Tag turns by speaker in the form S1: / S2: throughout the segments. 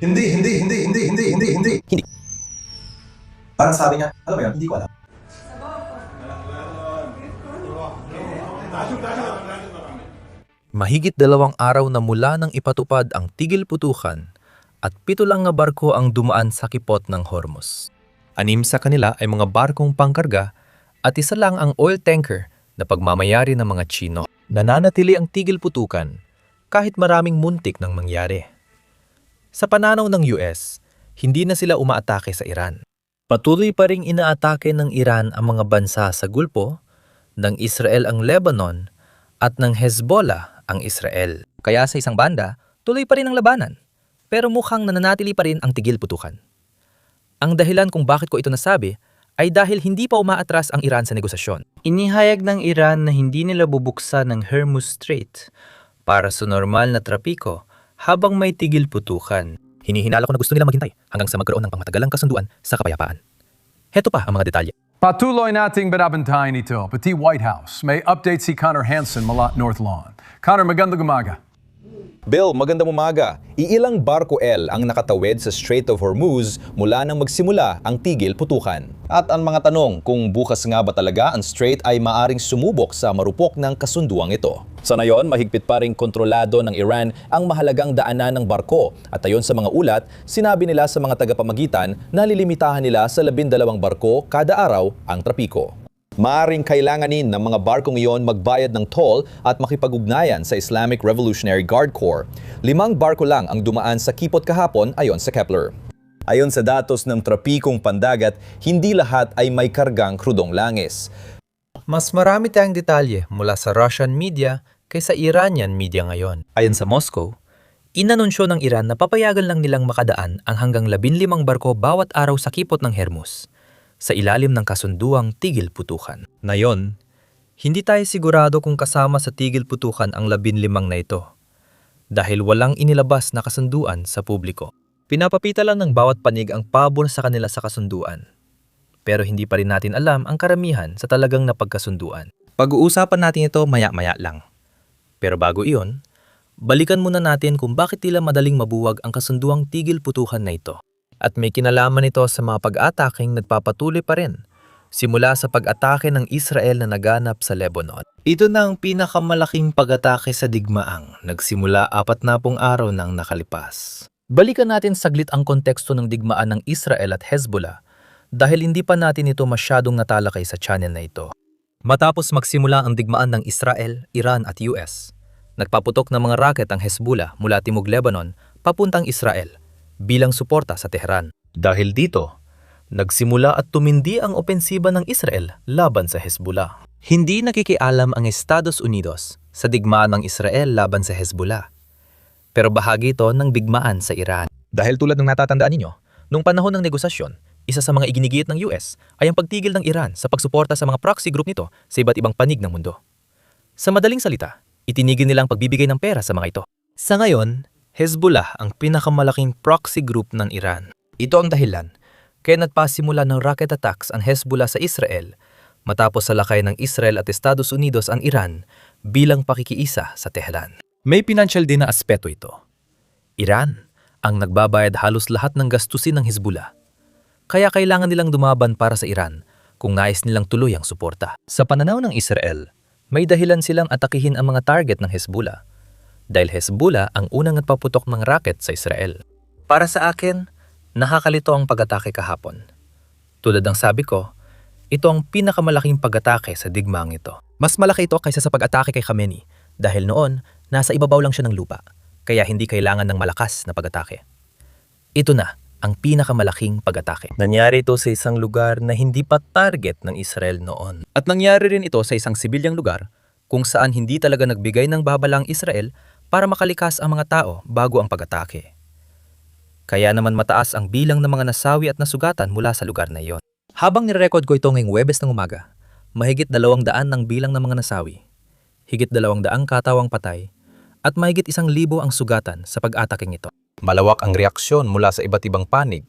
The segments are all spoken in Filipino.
S1: Hindi.
S2: Parang sabi niya, alam mo yun, hindi ko alam.
S1: Mahigit 2 araw na mula nang ipatupad ang tigil putukan at 7 lang na barko ang dumaan sa kipot ng Hormuz. 6 sa kanila ay mga barkong pangkarga at 1 lang ang oil tanker na pagmamayari ng mga Tsino. Nananatili ang tigil putukan kahit maraming muntik nang mangyari. Sa pananaw ng US, hindi na sila umaatake sa Iran. Patuloy pa ring inaatake ng Iran ang mga bansa sa Gulpo, ng Israel ang Lebanon, at ng Hezbollah ang Israel. Kaya sa isang banda, tuloy pa rin ang labanan, pero mukhang nananatili pa rin ang tigil putukan. Ang dahilan kung bakit ko ito nasabi ay dahil hindi pa umaatras ang Iran sa negosasyon. Inihayag ng Iran na hindi nila bubuksan ng Hormuz Strait para sa normal na trapiko habang may tigil putukan. Hinihinala ko na gusto nila maghintay hanggang sa magkaroon ng pangmatagalang kasunduan sa kapayapaan. Heto pa ang mga detalye.
S3: Patuloy nating binabantayan ito, pati White House. May update si Connor Hansen mula North Lawn. Connor, magandang umaga.
S4: Bill, magandang umaga. Iilang barko ang nakatawid sa Strait of Hormuz mula nang magsimula ang tigil putukan. At ang mga tanong kung bukas nga ba talaga ang strait ay maaring sumubok sa marupok ng kasunduang ito. Sa ngayon, mahigpit pa ring kontrolado ng Iran ang mahalagang daanan ng barko. At ayon sa mga ulat, sinabi nila sa mga tagapamagitan na lilimitahan nila sa 12 barko kada araw ang trapiko. Maaring kailanganin ng mga barkong iyon magbayad ng toll at makipag-ugnayan sa Islamic Revolutionary Guard Corps. 5 barko lang ang dumaan sa kipot kahapon ayon sa Kepler. Ayon sa datos ng trapikong pandagat, hindi lahat ay may kargang krudong langis.
S1: Mas marami tayong detalye mula sa Russian media kaysa Iranian media ngayon. Ayon sa Moscow, inanunsyo ng Iran na papayagan lang nilang makadaan ang hanggang 15 barko bawat araw sa kipot ng Hormuz sa ilalim ng kasunduang tigil putukan. Ngayon, hindi tayo sigurado kung kasama sa tigil putukan ang 15 na ito dahil walang inilabas na kasunduan sa publiko. Pinapapita lang ng bawat panig ang pabor sa kanila sa kasunduan. Pero hindi pa rin natin alam ang karamihan sa talagang napagkasunduan. Pag-uusapan natin ito maya-maya lang. Pero bago iyon, balikan muna natin kung bakit tila madaling mabuwag ang kasunduang tigil putukan na ito. At may kinalaman ito sa mga pag-ataking nagpapatuloy pa rin, simula sa pag-atake ng Israel na naganap sa Lebanon. Ito na ang pinakamalaking pag-atake sa digmaang nagsimula 40 araw nang nakalipas. Balikan natin saglit ang konteksto ng digmaan ng Israel at Hezbollah dahil hindi pa natin ito masyadong natalakay sa channel na ito. Matapos magsimula ang digmaan ng Israel, Iran at US, nagpaputok ng mga rocket ang Hezbollah mula Timog Lebanon papuntang Israel bilang suporta sa Tehran. Dahil dito, nagsimula at tumindi ang opensiba ng Israel laban sa Hezbollah. Hindi nakikialam ang Estados Unidos sa digmaan ng Israel laban sa Hezbollah. Pero bahagi ito ng digmaan sa Iran. Dahil tulad ng natatandaan ninyo, nung panahon ng negosasyon, isa sa mga iginigiit ng US ay ang pagtigil ng Iran sa pagsuporta sa mga proxy group nito sa iba't ibang panig ng mundo. Sa madaling salita, itinigil nilang pagbibigay ng pera sa mga ito. Sa ngayon, Hezbollah ang pinakamalaking proxy group ng Iran. Ito ang dahilan kaya nagpasimula ng rocket attacks ang Hezbollah sa Israel matapos salakay ng Israel at Estados Unidos ang Iran bilang pakikiisa sa Tehran. May financial din na aspeto ito. Iran ang nagbabayad halos lahat ng gastusin ng Hezbollah. Kaya kailangan nilang dumaban para sa Iran kung nais nilang tuloy ang suporta. Sa pananaw ng Israel, may dahilan silang atakihin ang mga target ng Hezbollah dahil Hezbollah ang unang nagpaputok ng rocket sa Israel. Para sa akin, nakakalito ang pag-atake kahapon. Tulad ng sabi ko, ito ang pinakamalaking pag-atake sa digmaang ito. Mas malaki ito kaysa sa pag-atake kay Khamenei dahil noon, nasa ibabaw lang siya ng lupa, kaya hindi kailangan ng malakas na pag-atake. Ito na ang pinakamalaking pag-atake. Nangyari ito sa isang lugar na hindi pa target ng Israel noon. At nangyari rin ito sa isang sibilyang lugar kung saan hindi talaga nagbigay ng babala ang Israel para makalikas ang mga tao bago ang pag-atake. Kaya naman mataas ang bilang ng mga nasawi at nasugatan mula sa lugar na iyon. Habang nirecord ko ito ngayong Huwebes ng umaga, mahigit 200 ng bilang ng mga nasawi, higit 200 katawang patay, at mahigit 1,000 ang sugatan sa pag-ataking ito. Malawak ang reaksyon mula sa iba't ibang panig.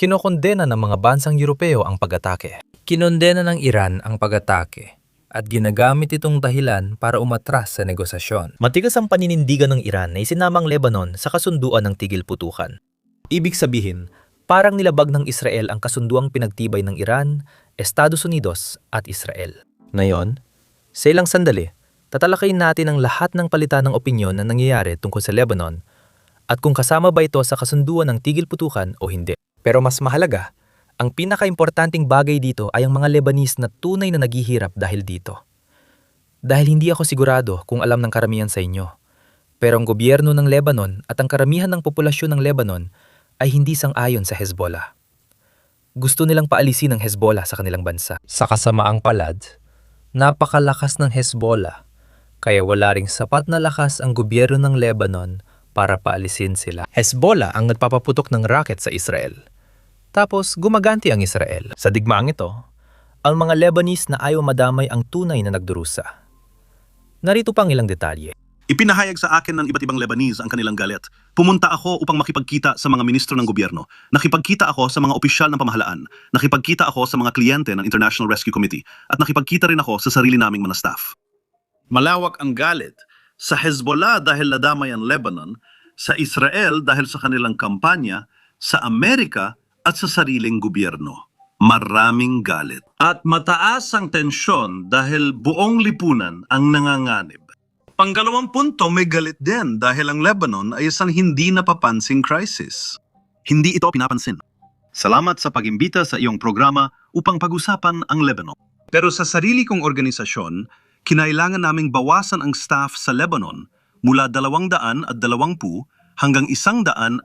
S1: Kinokondena ng mga bansang Europeo ang pag-atake. Kinondena ng Iran ang pag-atake at ginagamit itong dahilan para umatras sa negosasyon. Matigas ang paninindigan ng Iran na isinamang Lebanon sa kasunduan ng tigil putukan. Ibig sabihin, parang nilabag ng Israel ang kasunduang pinagtibay ng Iran, Estados Unidos at Israel. Ngayon, sa ilang sandali, tatalakayin natin ang lahat ng palitan ng opinyon na nangyayari tungkol sa Lebanon at kung kasama ba ito sa kasunduan ng tigil putukan o hindi. Pero mas mahalaga, ang pinakaimportanting bagay dito ay ang mga Lebanese na tunay na naghihirap dahil dito. Dahil hindi ako sigurado kung alam ng karamihan sa inyo, pero ang gobyerno ng Lebanon at ang karamihan ng populasyon ng Lebanon ay hindi sang-ayon sa Hezbollah. Gusto nilang paalisin ang Hezbollah sa kanilang bansa. Sa kasamaang palad, napakalakas ng Hezbollah, kaya wala ring sapat na lakas ang gobyerno ng Lebanon para paalisin sila. Hezbollah ang nagpapaputok ng rocket sa Israel. Tapos gumaganti ang Israel. Sa digmaang ito, ang mga Lebanese na ayaw madamay ang tunay na nagdurusa. Narito pang ilang detalye.
S5: Ipinahayag sa akin ng iba't ibang Lebanese ang kanilang galit. Pumunta ako upang makipagkita sa mga ministro ng gobyerno. Nakipagkita ako sa mga opisyal ng pamahalaan. Nakipagkita ako sa mga kliyente ng International Rescue Committee. At nakipagkita rin ako sa sarili naming mga staff. Malawak ang galit sa Hezbollah dahil nadamay ang Lebanon, sa Israel dahil sa kanilang kampanya, sa Amerika at sa sariling gobyerno. Maraming galit. At mataas ang tensyon dahil buong lipunan ang nanganganib. Panggalawang punto, may galit din dahil ang Lebanon ay isang hindi napapansing crisis. Hindi ito pinapansin. Salamat sa pag-imbita sa iyong programa upang pag-usapan ang Lebanon. Pero sa sarili kong organisasyon, kinailangan naming bawasan ang staff sa Lebanon mula 220 hanggang 105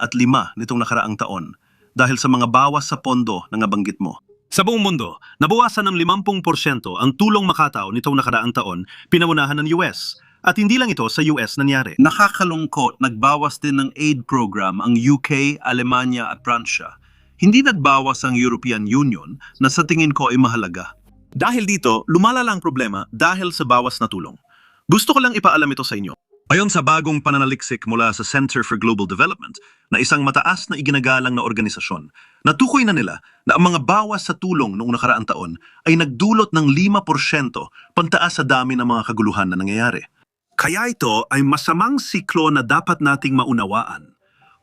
S5: nitong nakaraang taon dahil sa mga bawas sa pondo na nabanggit mo. Sa buong mundo, nabawasan ng 50% ang tulong makataw nitong nakaraang taon, pinamunahan ng US. At hindi lang ito sa US nangyari. Nakakalungkot, nagbawas din ng aid program ang UK, Alemanya at Pransya. Hindi nagbawas ang European Union na sa tingin ko ay mahalaga. Dahil dito, lumalala ang problema dahil sa bawas na tulong. Gusto ko lang ipaalam ito sa inyo. Ayon sa bagong pananaliksik mula sa Center for Global Development na isang mataas na iginagalang na organisasyon, natukoy na nila na ang mga bawas sa tulong noong nakaraang taon ay nagdulot ng 5% pantaas sa dami ng mga kaguluhan na nangyayari. Kaya ito ay masamang siklo na dapat nating maunawaan.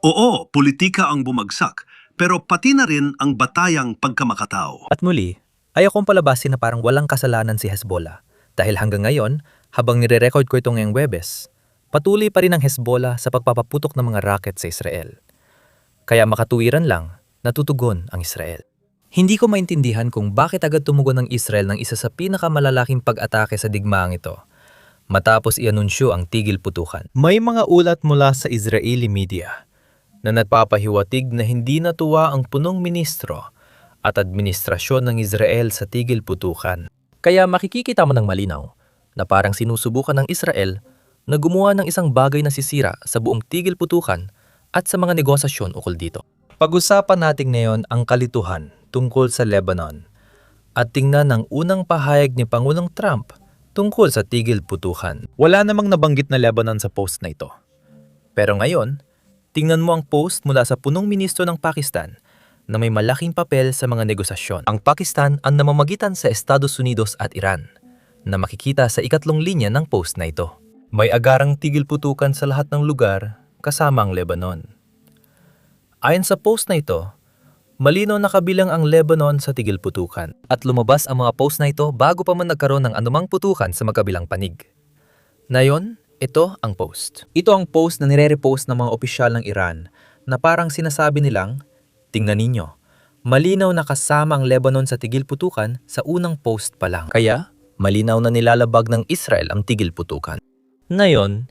S5: Oo, politika ang bumagsak, pero pati na rin ang batayang pagkamakatao.
S1: At muli, ayaw kong palabasin na parang walang kasalanan si Hezbollah dahil hanggang ngayon, habang nire-record ko ito ngayong Webes, patuloy pa rin ang Hezbollah sa pagpapaputok ng mga rocket sa Israel. Kaya makatuwiran lang, natutugon ang Israel. Hindi ko maintindihan kung bakit agad tumugon ng Israel ng isa sa pinakamalalaking pag-atake sa digmaang ito, matapos ianunsyo ang tigil putukan. May mga ulat mula sa Israeli media na nagpapahiwatig na hindi natuwa ang punong ministro at administrasyon ng Israel sa tigil putukan. Kaya makikikita mo ng malinaw na parang sinusubukan ng Israel na gumawa ng isang bagay na sisira sa buong tigil putukan at sa mga negosasyon ukol dito. Pag-usapan natin ngayon ang kalituhan tungkol sa Lebanon at tingnan ang unang pahayag ni Pangulong Trump tungkol sa tigil putukan. Wala namang nabanggit na Lebanon sa post na ito. Pero ngayon, tingnan mo ang post mula sa punong ministro ng Pakistan na may malaking papel sa mga negosasyon. Ang Pakistan ang namamagitan sa Estados Unidos at Iran na makikita sa ikatlong linya ng post na ito. May agarang tigil putukan sa lahat ng lugar kasama ang Lebanon. Ayon sa post na ito, malinaw na kabilang ang Lebanon sa tigil putukan at lumabas ang mga post na ito bago pa man nagkaroon ng anumang putukan sa magkabilang panig. Ngayon, ito ang post. Ito ang post na nire-repost ng mga opisyal ng Iran na parang sinasabi nilang, tingnan ninyo, malinaw na kasama ang Lebanon sa tigil putukan sa unang post pa lang. Kaya, malinaw na nilalabag ng Israel ang tigil putukan. Ngayon,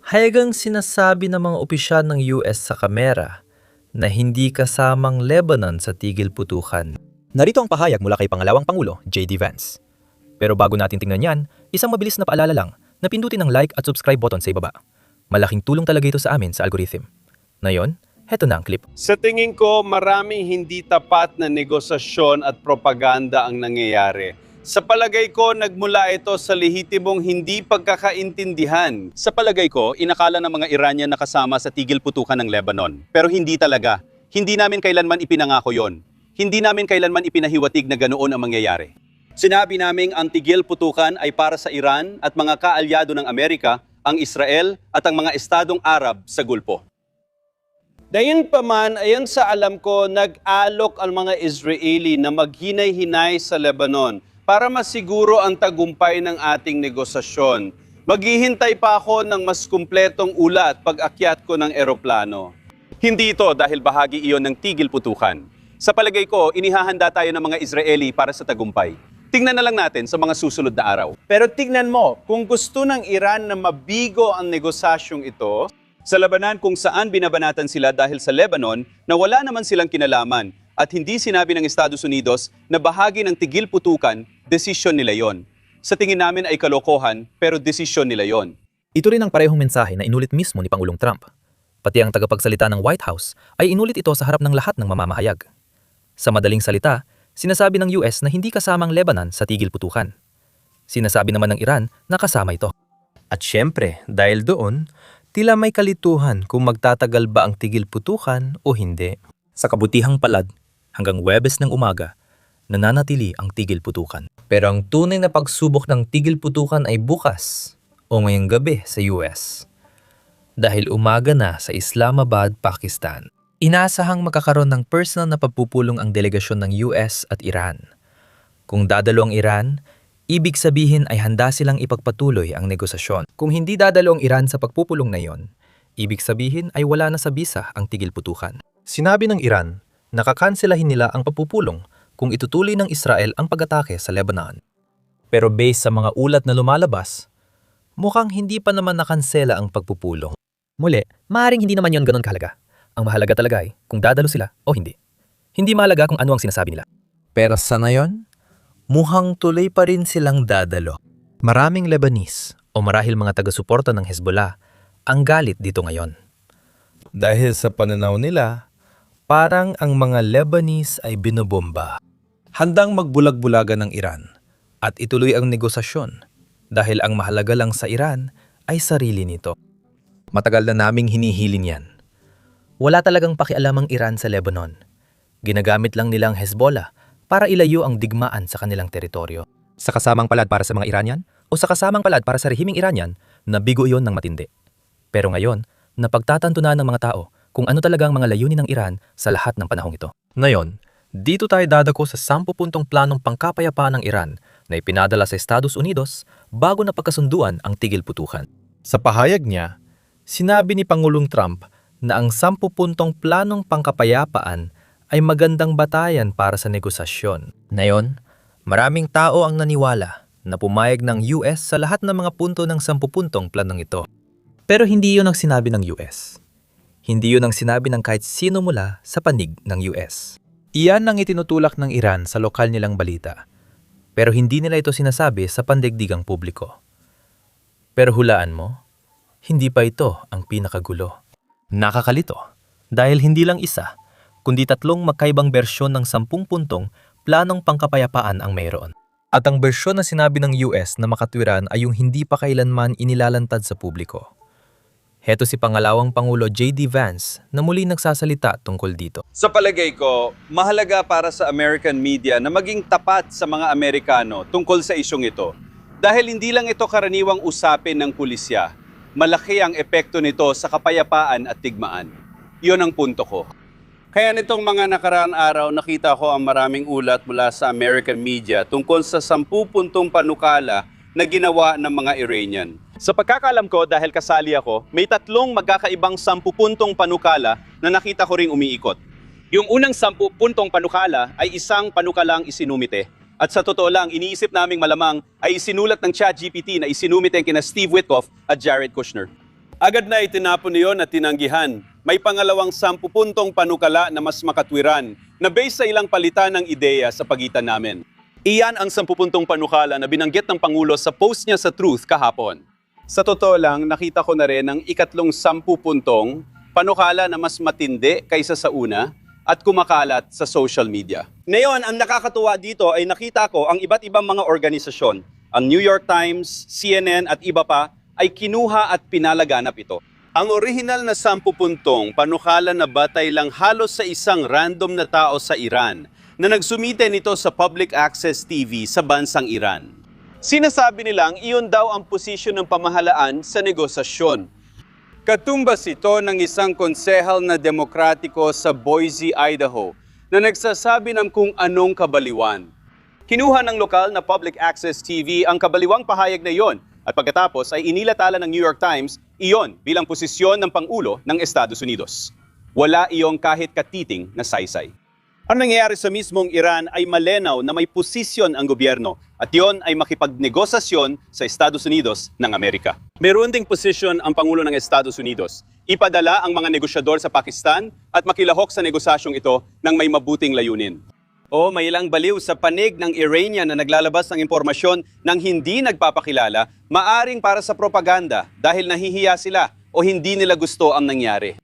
S1: hayagang sinasabi ng mga opisyal ng US sa kamera na hindi kasamang Lebanon sa tigil putukan. Narito ang pahayag mula kay Pangalawang Pangulo, J.D. Vance. Pero bago natin tingnan yan, isang mabilis na paalala lang na pindutin ang like at subscribe button sa ibaba. Malaking tulong talaga ito sa amin sa algorithm. Ngayon, heto na ang clip.
S6: Sa tingin ko, maraming hindi tapat na negosasyon at propaganda ang nangyayari. Sa palagay ko, nagmula ito sa lehitimong hindi pagkakaintindihan. Sa palagay ko, inakala ng mga Iranian na kasama sa tigil putukan ng Lebanon. Pero hindi talaga. Hindi namin kailanman ipinangako yon. Hindi namin kailanman ipinahiwatig na ganoon ang mangyayari. Sinabi naming ang tigil putukan ay para sa Iran at mga kaalyado ng Amerika, ang Israel at ang mga estadong Arab sa Gulpo. Dayunpaman, ayon sa alam ko, nag-alok ang mga Israeli na maghinay-hinay sa Lebanon para masiguro ang tagumpay ng ating negosasyon. Maghihintay pa ako ng mas kumpletong ulat pag-akyat ko ng eroplano. Hindi ito dahil bahagi iyon ng tigil putukan. Sa palagay ko, inihahanda tayo ng mga Israeli para sa tagumpay. Tingnan na lang natin sa mga susunod na araw. Pero tingnan mo, kung gusto ng Iran na mabigo ang negosasyong ito, sa labanan kung saan binabanatan sila dahil sa Lebanon na wala naman silang kinalaman at hindi sinabi ng Estados Unidos na bahagi ng tigil putukan, desisyon nila yon. Sa tingin namin ay kalokohan, pero desisyon nila yon.
S1: Ito rin ang parehong mensahe na inulit mismo ni Pangulong Trump. Pati ang tagapagsalita ng White House ay inulit ito sa harap ng lahat ng mamamahayag. Sa madaling salita, sinasabi ng US na hindi kasama ang Lebanon sa tigil putukan. Sinasabi naman ng Iran na kasama ito. At syempre, dahil doon, tila may kalituhan kung magtatagal ba ang tigil putukan o hindi. Sa kabutihang palad, hanggang Huwebes ng umaga, nananatili ang tigil putukan. Pero ang tunay na pagsubok ng tigil putukan ay bukas o ngayong gabi sa US. Dahil umaga na sa Islamabad, Pakistan. Inaasahang magkakaroon ng personal na pagpupulong ang delegasyon ng US at Iran. Kung dadalo ang Iran, ibig sabihin ay handa silang ipagpatuloy ang negosasyon. Kung hindi dadalo ang Iran sa pagpupulong na iyon, ibig sabihin ay wala na sa bisa ang tigil putukan. Sinabi ng Iran na kakanselahin nila ang pagpupulong kung itutuloy ng Israel ang pag-atake sa Lebanon. Pero based sa mga ulat na lumalabas, mukhang hindi pa naman nakansela ang pagpupulong. Muli, maaaring hindi naman yon ganun kahalaga. Ang mahalaga talaga ay kung dadalo sila o hindi. Hindi mahalaga kung ano ang sinasabi nila. Pero sa ngayon, mukhang tuloy pa rin silang dadalo. Maraming Lebanese o marahil mga taga-suporta ng Hezbollah ang galit dito ngayon. Dahil sa pananaw nila, parang ang mga Lebanese ay binobomba. Handang magbulag-bulagan ng Iran at ituloy ang negosasyon dahil ang mahalaga lang sa Iran ay sarili nito. Matagal na naming hinihilin yan. Wala talagang pakialam ang Iran sa Lebanon. Ginagamit lang nilang Hezbollah para ilayo ang digmaan sa kanilang teritoryo. Sa kasamang palad para sa mga Iranian o sa kasamang palad para sa rehimeng Iranian, nabigo iyon ng matindi. Pero ngayon, napagtatanto na ng mga tao kung ano talagang mga layunin ng Iran sa lahat ng panahong ito. Ngayon, dito tayo dadako sa 10 puntong planong pangkapayapaan ng Iran na ipinadala sa Estados Unidos bago na pagkasunduan ang tigil putukan. Sa pahayag niya, sinabi ni Pangulong Trump na ang 10 puntong planong pangkapayapaan ay magandang batayan para sa negosasyon. Ngayon, maraming tao ang naniwala na pumayag ng US sa lahat ng mga punto ng 10 puntong planong ito. Pero hindi yun ang sinabi ng US. Hindi yun ang sinabi ng kahit sino mula sa panig ng US. Iyan ang itinutulak ng Iran sa lokal nilang balita. Pero hindi nila ito sinasabi sa pandigdigang publiko. Pero hulaan mo, hindi pa ito ang pinakagulo. Nakakalito dahil hindi lang isa, kundi 3 magkaibang bersyon ng 10 puntong planong pangkapayapaan ang mayroon. At ang bersyon na sinabi ng US na makatwiran ay yung hindi pa kailanman inilalantad sa publiko. Heto si Pangalawang Pangulo J.D. Vance na muli nagsasalita tungkol dito.
S6: Sa palagay ko, mahalaga para sa American media na maging tapat sa mga Amerikano tungkol sa isyong ito. Dahil hindi lang ito karaniwang usapin ng pulisya, malaki ang epekto nito sa kapayapaan at tigmaan. Iyon ang punto ko. Kaya nitong mga nakaraang araw, nakita ko ang maraming ulat mula sa American media tungkol sa 10 puntong panukala na ginawa ng mga Iranian. Sa pagkakalam ko, dahil kasali ako, may 3 magkakaibang 10 puntong panukala na nakita ko ring umiikot. Yung unang 10 puntong panukala ay isang panukalang isinumite. At sa totoo lang, iniisip naming malamang ay isinulat ng ChatGPT na isinumite kina Steve Witkoff at Jared Kushner. Agad na itinapon niyon at tinanggihan. May pangalawang 10 puntong panukala na mas makatwiran na based sa ilang palitan ng ideya sa pagitan namin. Iyan ang 10 puntong panukala na binanggit ng Pangulo sa post niya sa Truth kahapon. Sa totoo lang, nakita ko na rin ang ikatlong 10 puntong panukala na mas matindi kaysa sa una at kumakalat sa social media. Ngayon, ang nakakatuwa dito ay nakita ko ang iba't ibang mga organisasyon. Ang New York Times, CNN at iba pa ay kinuha at pinalaganap ito. Ang orihinal na 10 puntong panukala na batay lang halos sa isang random na tao sa Iran na nagsumite nito sa public access TV sa bansang Iran. Sinasabi nilang iyon daw ang posisyon ng pamahalaan sa negosasyon. Katumbas ito ng isang konsehal na demokratiko sa Boise, Idaho na nagsasabi ng kung anong kabaliwan. Kinuha ng lokal na public access TV ang kabaliwang pahayag na iyon at pagkatapos ay inilatala ng New York Times iyon bilang posisyon ng Pangulo ng Estados Unidos. Wala iyong kahit katiting na saysay. Ang nangyayari sa mismong Iran ay malinaw na may posisyon ang gobyerno at iyon ay makipagnegosasyon sa Estados Unidos ng Amerika. Meron ding posisyon ang Pangulo ng Estados Unidos. Ipadala ang mga negosyador sa Pakistan at makilahok sa negosasyong ito ng may mabuting layunin. O may ilang baliw sa panig ng Iranian na naglalabas ng impormasyon ng hindi nagpapakilala, maaring para sa propaganda dahil nahihiya sila o hindi nila gusto ang nangyari.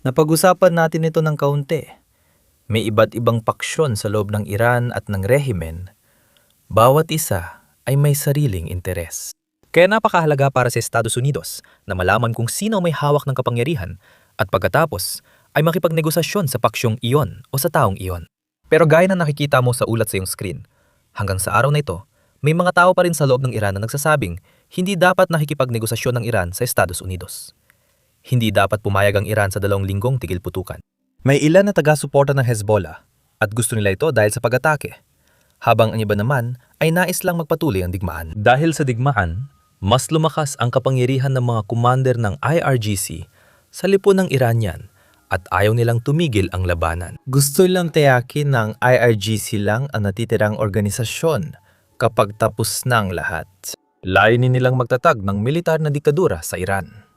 S1: Napag-usapan natin ito ng kaunti. May iba't ibang paksyon sa loob ng Iran at ng rehimen. Bawat isa ay may sariling interes. Kaya napakahalaga para sa Estados Unidos na malaman kung sino may hawak ng kapangyarihan at pagkatapos ay makipagnegosasyon sa paksyong iyon o sa taong iyon. Pero gaya na nakikita mo sa ulat sa iyong screen, hanggang sa araw na ito, may mga tao pa rin sa loob ng Iran na nagsasabing hindi dapat nakikipagnegosasyon ng Iran sa Estados Unidos. Hindi dapat pumayag ang Iran sa 2 linggong tigil putukan. May ilan na taga-suporta ng Hezbollah at gusto nila ito dahil sa pag-atake, habang ang iba naman ay nais lang magpatuloy ang digmaan. Dahil sa digmaan, mas lumakas ang kapangyarihan ng mga commander ng IRGC sa lipon ng Iranian at ayaw nilang tumigil ang labanan. Gusto nilang tiyakin ng IRGC lang ang natitirang organisasyon kapag tapos na ang lahat. Layunin nilang magtatag ng militar na diktadura sa Iran.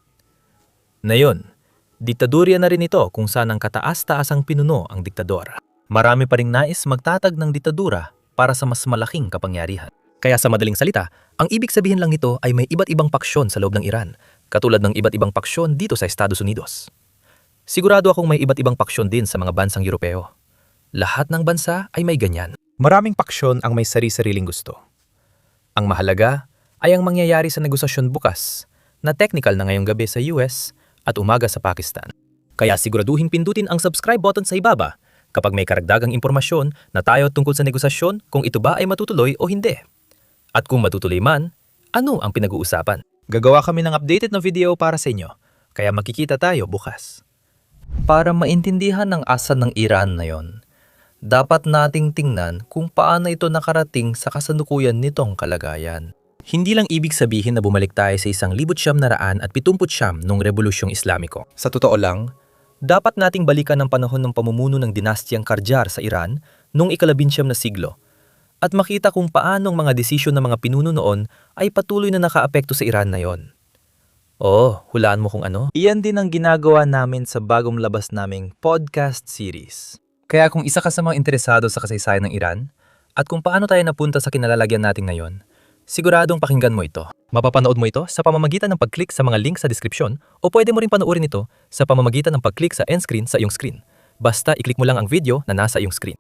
S1: Ngayon, diktadurya na rin ito kung saan ang kataas-taasang pinuno ang diktador. Marami pa ring nais magtatag ng diktadura para sa mas malaking kapangyarihan. Kaya sa madaling salita, ang ibig sabihin lang nito ay may iba't ibang paksyon sa loob ng Iran, katulad ng iba't ibang paksyon dito sa Estados Unidos. Sigurado akong may iba't ibang paksyon din sa mga bansang Europeo. Lahat ng bansa ay may ganyan. Maraming paksyon ang may sari-sariling gusto. Ang mahalaga ay ang mangyayari sa negosasyon bukas, na technical na ngayong gabi sa US at umaga sa Pakistan. Kaya siguraduhin pindutin ang subscribe button sa ibaba kapag may karagdagang impormasyon na tayo tungkol sa negosasyon kung ito ba ay matutuloy o hindi. At kung matutuloy man, ano ang pinag-uusapan? Gagawa kami ng updated na video para sa inyo, kaya makikita tayo bukas. Para maintindihan ng asal ng Iran na yon, dapat nating tingnan kung paano ito nakarating sa kasalukuyan nitong kalagayan. Hindi lang ibig sabihin na bumalik tayo sa 1979 noong Rebolusyong Islamiko. Sa totoo lang, dapat nating balikan ang panahon ng pamumuno ng dinastiyang Qajar sa Iran noong ika-19 na siglo at makita kung paano ang mga desisyon ng mga pinuno noon ay patuloy na nakaapekto sa Iran na yon. Oh, hulaan mo kung ano? Iyan din ang ginagawa namin sa bagong labas naming podcast series. Kaya kung isa ka sa mga interesado sa kasaysayan ng Iran at kung paano tayo napunta sa kinalalagyan natin ngayon, siguradong pakinggan mo ito. Mapapanood mo ito sa pamamagitan ng pag-click sa mga link sa description o pwede mo rin panoorin ito sa pamamagitan ng pag-click sa end screen sa iyong screen. Basta i-click mo lang ang video na nasa iyong screen.